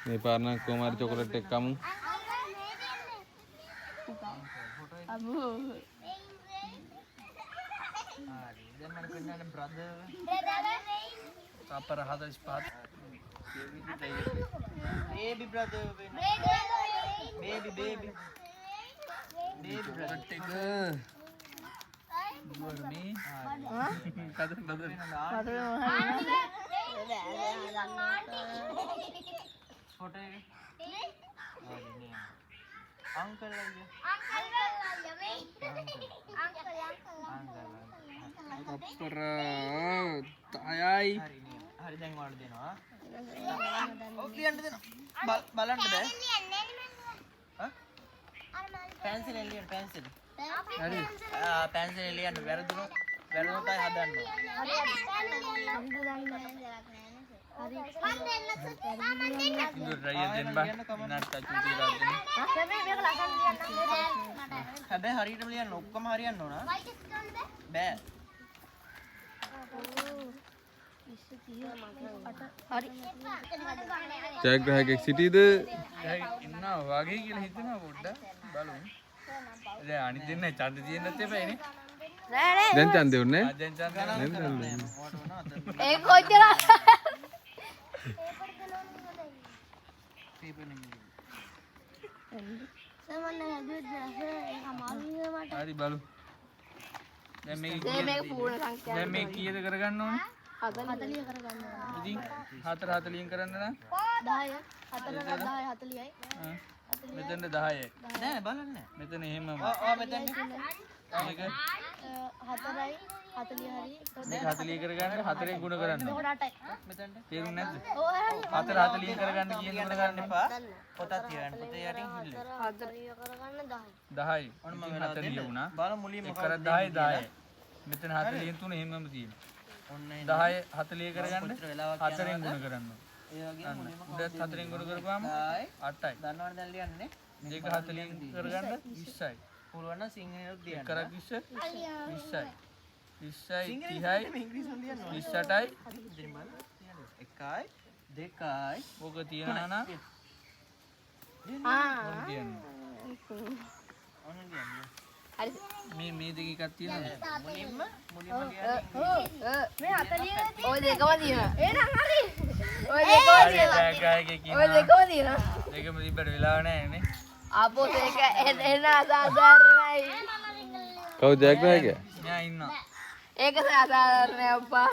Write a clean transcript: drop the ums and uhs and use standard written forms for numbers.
මේ පාරන කුමාරි චොකලට් එක කමු. අබෝ හරි දැන් මම පෙන්නන්නේ brother අපර 45 baby brother baby brother take me brother photo එක uncle අපර තයයි හරි දැන් වල දෙනවා ඔව් ලියන්න දෙනවා බලන්න බෑ පැන්සිල් එලියන් පැන්සිල් හරි පැන්සිල් එලියන් වැරදුනොත් වැරදුනොත් ආයි හදන්න හැබැයි හරියටම ලියන්න ඔක්කොම හරියන්න ඕන බෑ ජයග්‍රාහකෙක් සිටීද? ඉන්නවා වගේ කියලා හිතනවා පොඩ්ඩක් බලමු. දැන් අනිත් දෙන්න ඡන්ද තියෙන්නත් එපායිනේ. දැන් ඡන්දෙ උන්නේ ආ දැන් ඡන්ද ගන්න ඒ කොච්චර හරි බලමු. දැන් මේක මේක පූර්ණ සංඛ්‍යාව දැන් මේක කීයද කරගන්න ඕනේ? 40 කරගන්න ඕන. ඉතින් 4 40න් කරන්න නම් 10 4 10 40යි. මෙතන 10යි. නෑ බලන්න. මෙතන එහෙම මෙතන මේක 4යි 40 හරි. මේක 40 කරගන්න 4ෙන් ගුණ කරන්න. එතකොට 8යි. මෙතනට තේරුම් නැද්ද? ඔව් හරි. 4 40 කරගන්න කියන ගුණ ගන්න එපා. පොතක් තියන්න. පොතේ යටින් හිල්ල. 40 කරගන්න 10යි. 10යි. ඔන්න මම 40 වුණා. බලමු මුලින්ම කර 10යි 10යි. මෙතන 40න් තුන එහෙමම තියෙනවා. ඔන්න 10 40 කරගන්න 4ෙන් ගුණ කරන්න. ඒ වගේ මුලින්ම උඩත් 4ෙන් ගුණ කරපුවාම 8යි. දන්නවද දැන් ලියන්නේ? මේක 40න් කරගන්න 20යි. පුළුවන් නම් සිංහලෙත් ලියන්න. කරක් 20 20යි. 20යි 30යි ඉංග්‍රීසියෙන් ලියන්න ඕනේ. 28යි. ඉතින් බලන්න 1යි 2යි ඕක තියනවා නම් තියන්න. ඔන්න ලියන්න. හරි. මේ දෙක එකක් තියෙනවා. මුලින්ම ලියන්න. මේ 40 ඔය දෙකම තියෙනවා. එහෙනම් හරි. ඔය දෙකම තියෙනවා. ඔය දෙකම තියෙනවා. දෙකම තිබ්බට වෙලාව නැහැ නේ. ආපෝ දෙක එන අසාධාරණයි. කවුද ජයග්‍රාහකයා? මෙයා ඉන්නවා. ඒක අසාධාරණයි අප්පා.